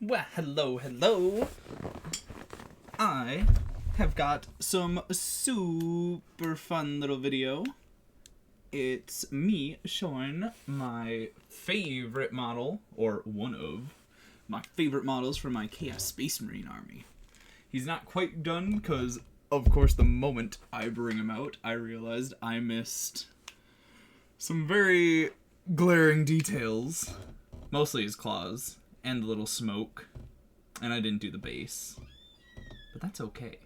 Well, hello. I have got some super fun little video. It's me showing my favorite model, or one of my favorite models for my Chaos Space Marine army. He's not quite done because, of course, the moment I bring him out, I realized I missed some very glaring details. Mostly his claws and the little smoke, and I didn't do the base. But that's okay,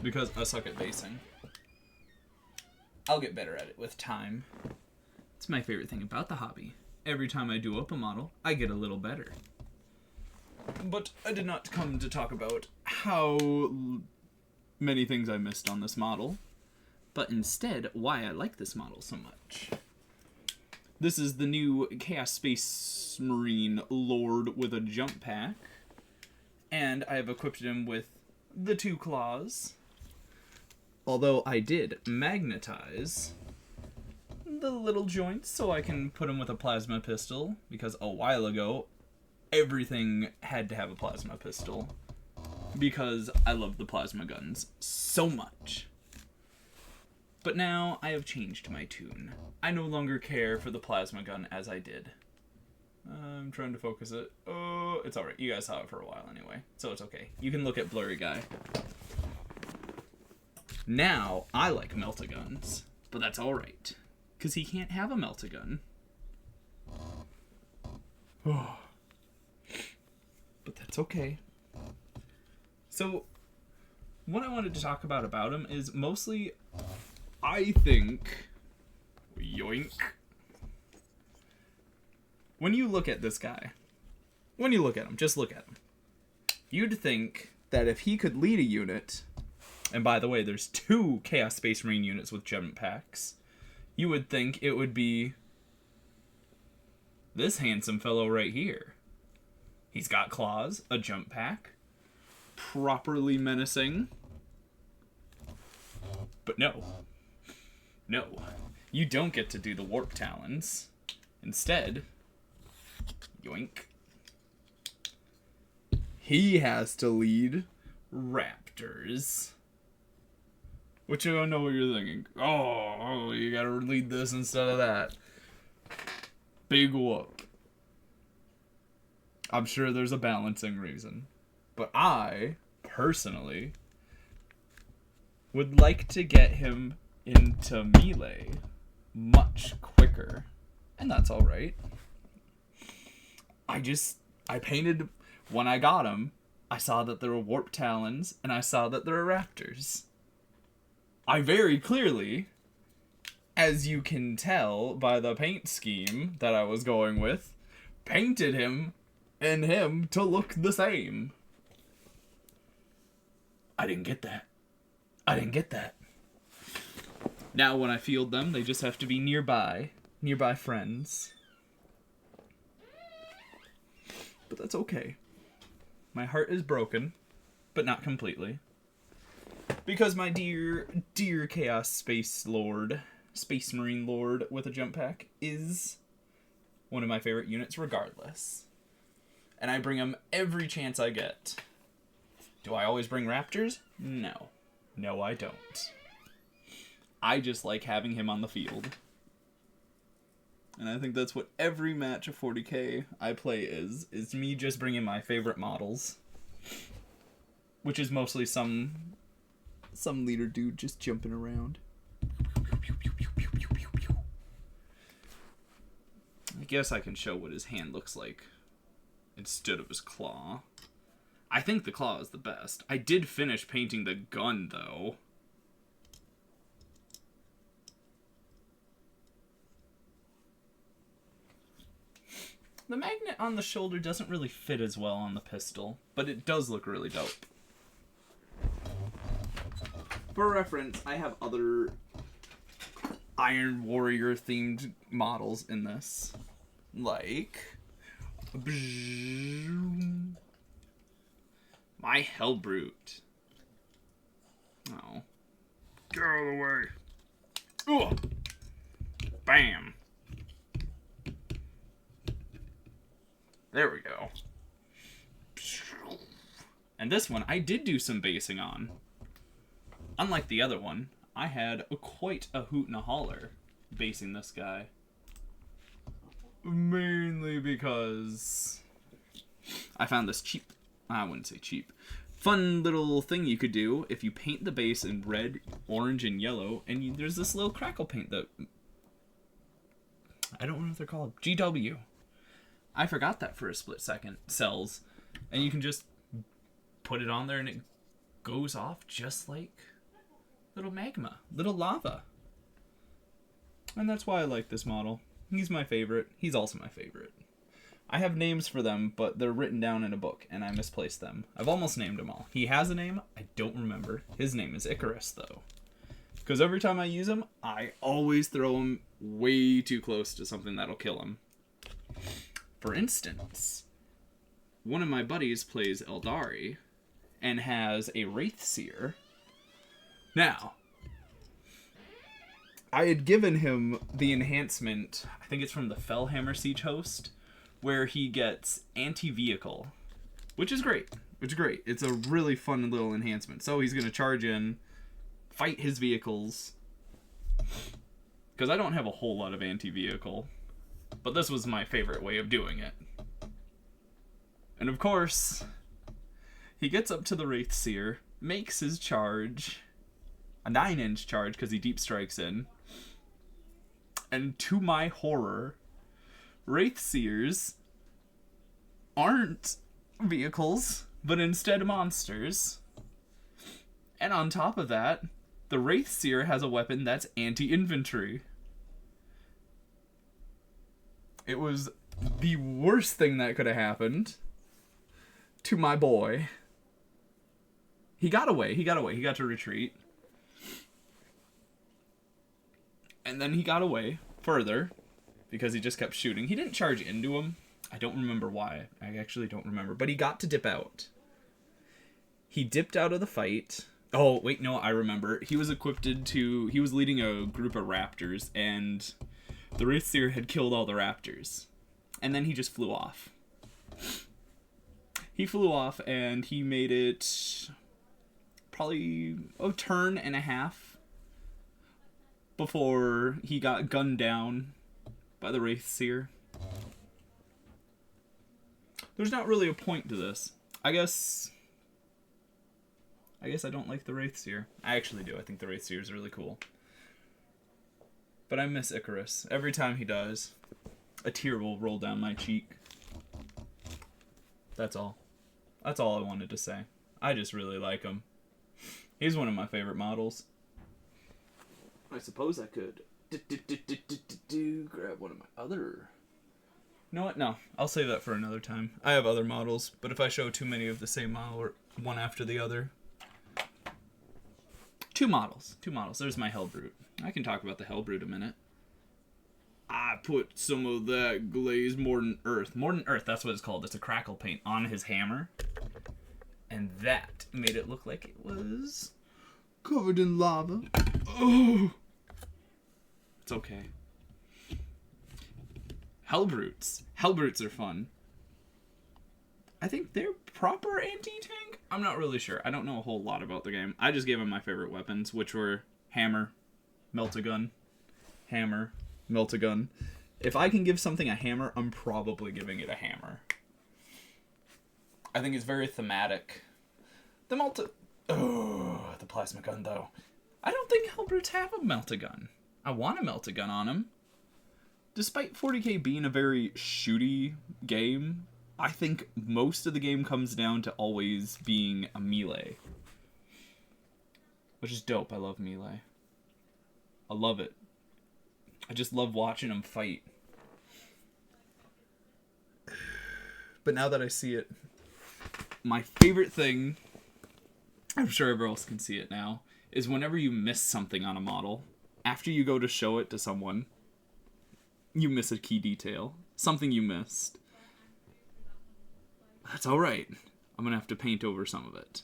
because I suck at basing. I'll get better at it with time. It's my favorite thing about the hobby. Every time I do up a model, I get a little better. But I did not come to talk about how many things I missed on this model, but instead why I like this model so much. This is the new Chaos Space Marine Lord with a jump pack, and I have equipped him with the 2 claws. Although I did magnetize the little joints so I can put him with a plasma pistol, because a while ago everything had to have a plasma pistol because I love the plasma guns so much. But now I have changed my tune. I no longer care for the plasma gun as I did. I'm trying to focus it. Oh, it's alright. You guys saw it for a while anyway, so it's okay. You can look at Blurry Guy. Now, I like melt-a-guns, but that's alright, because he can't have a melt-a-gun. But that's okay. So, what I wanted to talk about him is mostly, I think, yoink. When you look at this guy, when you look at him, just look at him, you'd think that if he could lead a unit, and by the way, there's 2 Chaos Space Marine units with jump packs, you would think it would be this handsome fellow right here. He's got claws, a jump pack, properly menacing. But no, you don't get to do the warp talons. Instead, yoink, he has to lead raptors. Which I don't know what you're thinking. Oh, you gotta lead this instead of that. Big whoop. I'm sure there's a balancing reason. But I, personally, would like to get him into melee much quicker. And that's alright. I painted, when I got him, I saw that there were warp talons, and I saw that there were raptors. I very clearly, as you can tell by the paint scheme that I was going with, painted him and him to look the same. I didn't get that. Now when I field them, they just have to be nearby friends. But that's okay. My heart is broken, but not completely. Because my dear Chaos Space Marine Lord with a jump pack is one of my favorite units regardless. And I bring him every chance I get. Do I always bring raptors? No. No, I don't. I just like having him on the field. And I think that's what every match of 40k I play is me just bringing my favorite models. Which is mostly some leader dude just jumping around. I guess I can show what his hand looks like instead of his claw. I think the claw is the best. I did finish painting the gun, though. The magnet on the shoulder doesn't really fit as well on the pistol, but it does look really dope. For reference, I have other Iron Warrior themed models in this. Like my Hellbrute. Oh. Get out of the way. Ugh. Bam. There we go. And this one, I did do some basing on. Unlike the other one, I had quite a hoot and a holler basing this guy. Mainly because I found this cheap, I wouldn't say cheap, fun little thing you could do if you paint the base in red, orange, and yellow, and there's this little crackle paint that, I don't know what they're called, GW. I forgot that for a split second. Sells. And you can just put it on there and it goes off just like little magma, little lava. And that's why I like this model. He's my favorite. He's also my favorite. I have names for them, but they're written down in a book, and I misplaced them. I've almost named them all. He has a name. I don't remember. His name is Icarus, though. Because every time I use him, I always throw him way too close to something that'll kill him. For instance, one of my buddies plays Eldari and has a Wraithseer. Now, I had given him the enhancement, I think it's from the Fellhammer Siege Host, where he gets anti-vehicle, which is great. It's great. It's a really fun little enhancement. So he's going to charge in, fight his vehicles, because I don't have a whole lot of anti-vehicle, but this was my favorite way of doing it. And of course, he gets up to the Wraithseer, makes his charge, a 9-inch charge because he deep strikes in, and to my horror, Wraithseers aren't vehicles, but instead monsters. And on top of that, the Wraithseer has a weapon that's anti-infantry. It was the worst thing that could have happened to my boy. He got away. He got to retreat. And then he got away further because he just kept shooting. He didn't charge into him. I don't remember why. I actually don't remember. But he got to dip out. He dipped out of the fight. Oh, wait, no, I remember. He was he was leading a group of raptors, and the Wraithseer had killed all the raptors. And then he just flew off. He flew off, and he made it probably a turn and a half before he got gunned down by the Wraithseer. There's not really a point to this. I guess I don't like the Wraithseer. I actually do. I think the Wraithseer is really cool. But I miss Icarus. Every time he dies, a tear will roll down my cheek. That's all. That's all I wanted to say. I just really like him. He's one of my favorite models. I suppose I could grab one of my other... You know what? No. I'll save that for another time. I have other models, but if I show too many of the same model or one after the other... Two models. There's my Hellbrute. I can talk about the Hellbrute a minute. I put some of that glazed Mordant Earth. Mordant Earth, that's what it's called. It's a crackle paint on his hammer. And that made it look like it was covered in lava. Oh! It's okay. Hellbrutes. Hellbrutes are fun. I think they're proper anti-tank? I'm not really sure. I don't know a whole lot about the game. I just gave them my favorite weapons, which were hammer, melt-a-gun, hammer, melt-a-gun. If I can give something a hammer, I'm probably giving it a hammer. I think it's very thematic. The plasma gun, though. I don't think Hellbrutes have a melt-a-gun. I want a melt-a-gun on him. Despite 40k being a very shooty game, I think most of the game comes down to always being a melee. Which is dope. I love melee. I love it. I just love watching them fight. But now that I see it, my favorite thing, I'm sure everyone else can see it now, is whenever you miss something on a model, after you go to show it to someone, you miss a key detail. Something you missed. That's alright. I'm gonna have to paint over some of it.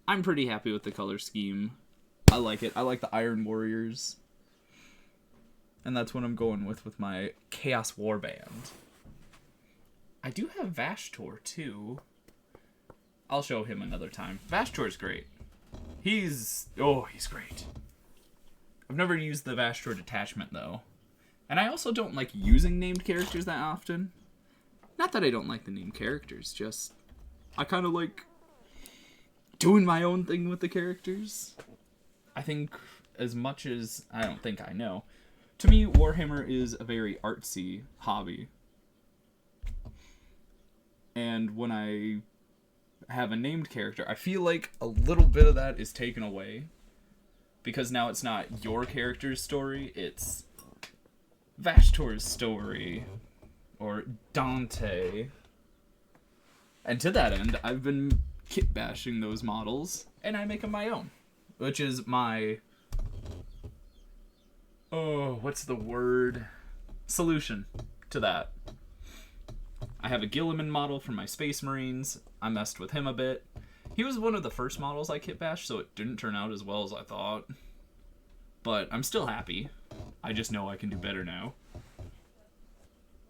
I'm pretty happy with the color scheme. I like it. I like the Iron Warriors. And that's what I'm going with my Chaos Warband. I do have Vashtor, too. I'll show him another time. Vashtor's great. He's great. I've never used the Vashtor detachment, though. And I also don't like using named characters that often. Not that I don't like the named characters, just I kind of like doing my own thing with the characters. I think as much as I don't think I know, to me, Warhammer is a very artsy hobby. And when I have a named character, I feel like a little bit of that is taken away. Because now it's not your character's story, it's Vashtor's story. Or Dante. And to that end, I've been kit bashing those models, and I make them my own. Which is my... what's the word? Solution to that. I have a Gilliman model from my Space Marines. I messed with him a bit. He was one of the first models I kit bashed, so it didn't turn out as well as I thought. But I'm still happy. I just know I can do better now.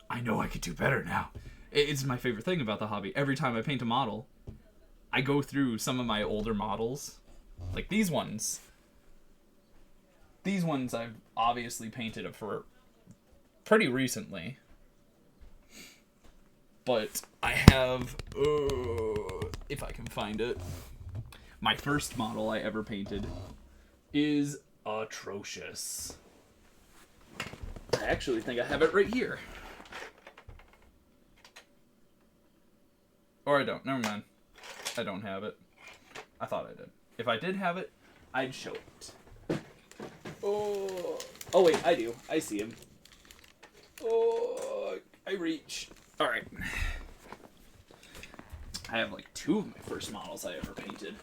I know I can do better now. It's my favorite thing about the hobby. Every time I paint a model, I go through some of my older models. Like these ones. These ones I've obviously painted for pretty recently. But I have, if I can find it, my first model I ever painted is atrocious. I actually think I have it right here. Or I don't. Never mind. I don't have it. I thought I did. If I did have it, I'd show it. Oh wait, I do. I see him. Oh, I reach. Alright. I have like 2 of my first models I ever painted.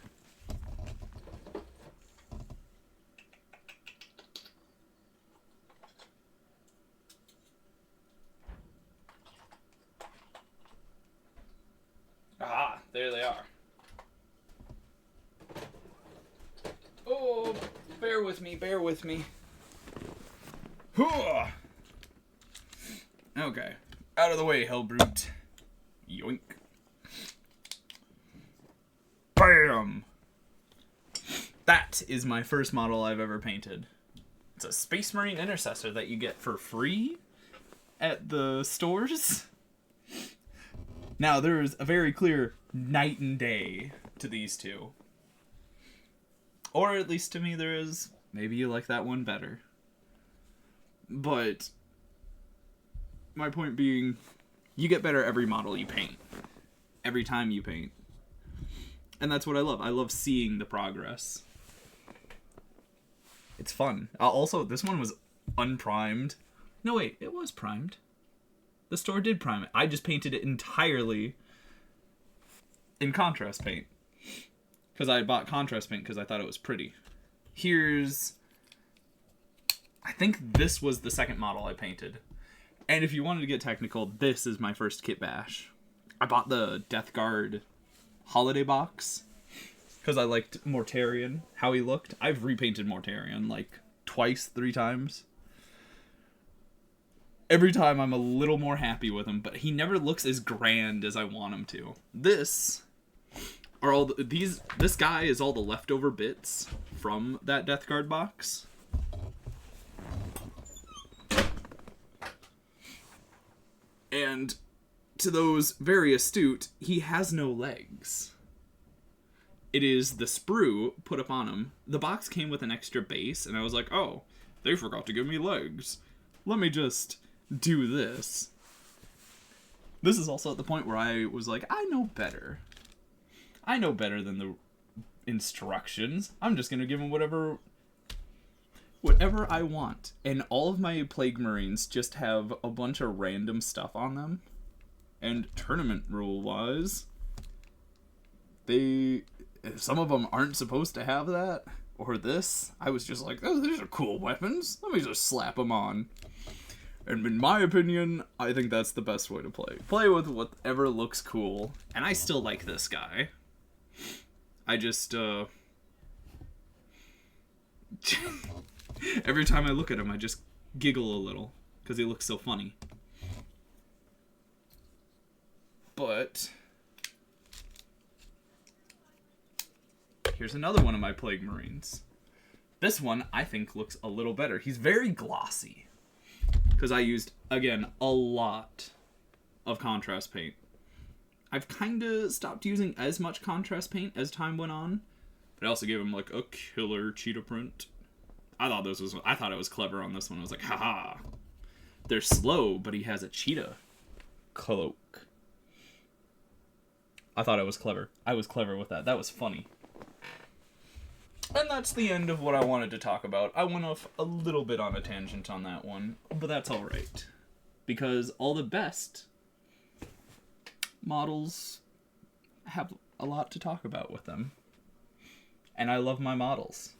Ah, there they are. Oh, bear with me, bear with me. Okay. Out of the way, Hellbrute. Yoink. Bam! That is my first model I've ever painted. It's a Space Marine Intercessor that you get for free at the stores. Now, there is a very clear night and day to these two. Or at least to me there is. Maybe you like that one better. But my point being, you get better every model you paint. Every time you paint. And that's what I love. I love seeing the progress. It's fun. Also, this one was unprimed. No, wait, it was primed. The store did prime it. I just painted it entirely in contrast paint. Because I bought contrast paint because I thought it was pretty. Here's... I think this was the second model I painted. And if you wanted to get technical, this is my first kit bash. I bought the Death Guard holiday box because I liked Mortarion, how he looked. I've repainted Mortarion like twice, 3 times. Every time I'm a little more happy with him, but he never looks as grand as I want him to. This are all this guy is all the leftover bits from that Death Guard box. And to those very astute, he has no legs. It is the sprue put up on him. The box came with an extra base, and I was like, oh, they forgot to give me legs. Let me just do this. This is also at the point where I was like, I know better. I know better than the instructions. I'm just going to give him whatever I want. And all of my Plague Marines just have a bunch of random stuff on them. And tournament rule-wise, some of them aren't supposed to have that. Or this. I was just like, oh, these are cool weapons. Let me just slap them on. And in my opinion, I think that's the best way to play. Play with whatever looks cool. And I still like this guy. I just, every time I look at him, I just giggle a little. Because he looks so funny. But Here's another one of my Plague Marines. This one, I think, looks a little better. He's very glossy. Because I used, again, a lot of contrast paint. I've kind of stopped using as much contrast paint as time went on. But I also gave him, like, a killer cheetah print. I thought it was clever on this one. I was like, haha. They're slow, but he has a cheetah cloak. I thought it was clever. I was clever with that. That was funny. And that's the end of what I wanted to talk about. I went off a little bit on a tangent on that one, but that's alright. Because all the best models have a lot to talk about with them. And I love my models.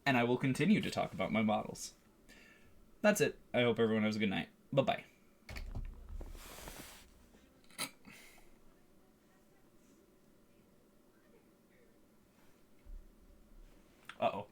And I will continue to talk about my models. That's it. I hope everyone has a good night. Bye-bye. Uh-oh.